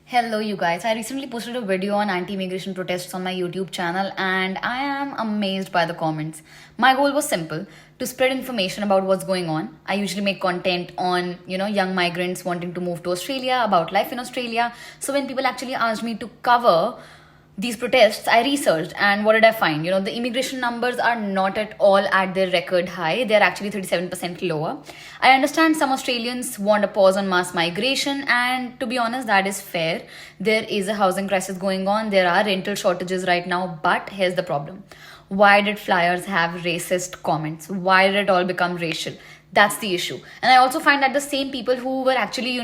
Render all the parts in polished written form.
Hello, you guys. I recently posted a video on anti immigration protests on my YouTube channel, and I am amazed by the comments. My goal was simple to spread information about what's going on. I usually make content on, young migrants wanting to move to Australia, about life in Australia. So when people actually asked me to cover these protests, I researched, and what did I find? The immigration numbers are not at all at their record high. They're actually 37% lower. I understand some Australians want a pause on mass migration, and to be honest, that is fair. There is a housing crisis going on, there are rental shortages right now, but here's the problem. Why did flyers have racist comments? Why did it all become racial? That's the issue. And I also find that the same people who were actually,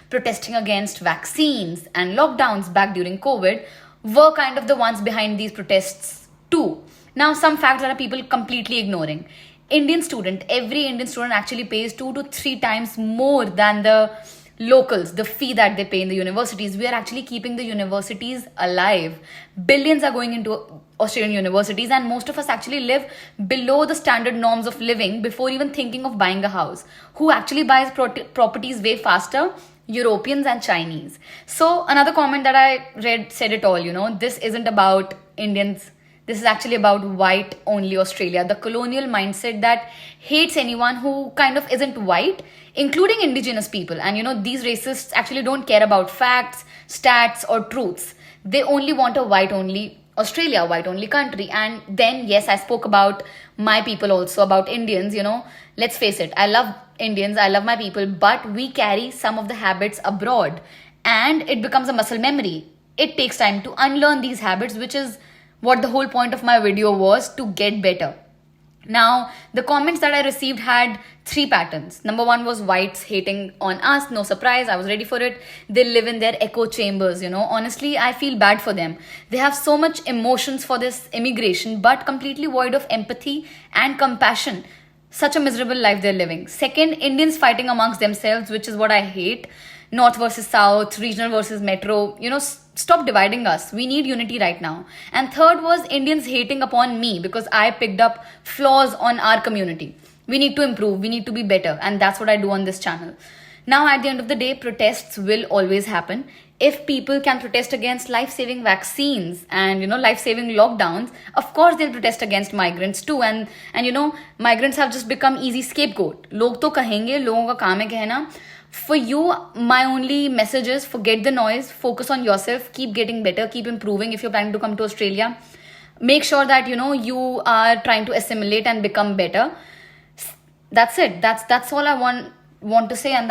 protesting against vaccines and lockdowns back during COVID were kind of the ones behind these protests too. Now, some facts that are people completely ignoring. Every Indian student actually pays 2 to 3 times more than the locals, the fee that they pay in the universities. We are actually keeping the universities alive. Billions are going into Australian universities, and most of us actually live below the standard norms of living before even thinking of buying a house. Who actually buys properties way faster? Europeans and Chinese. So another comment that I read said it all, this isn't about Indians. This is actually about white only Australia. The colonial mindset that hates anyone who kind of isn't white, including indigenous people. And these racists actually don't care about facts, stats, or truths. They only want a white only Australia, white only country. And then, yes, I spoke about my people also, about Indians. Let's face it, I love Indians, I love my people, but we carry some of the habits abroad, and it becomes a muscle memory. It takes time to unlearn these habits, which is what the whole point of my video was, to get better. Now, the comments that I received had three patterns. Number one was whites hating on us. No surprise, I was ready for it. They live in their echo chambers, Honestly, I feel bad for them. They have so much emotions for this immigration, but completely void of empathy and compassion. Such a miserable life they're living. Second, Indians fighting amongst themselves, which is what I hate. North versus South, regional versus metro. Stop dividing us. We need unity right now. And third was Indians hating upon me because I picked up flaws on our community. We need to improve. We need to be better. And that's what I do on this channel. Now, at the end of the day, protests will always happen. If people can protest against life-saving vaccines and life-saving lockdowns, of course they'll protest against migrants too. And migrants have just become easy scapegoat. लोग तो कहेंगे, लोगों का काम है कहना. For you, my only message is forget the noise, focus on yourself, keep getting better, keep improving. If you're planning to come to Australia, make sure that you are trying to assimilate and become better. That's it. That's all I want to say, and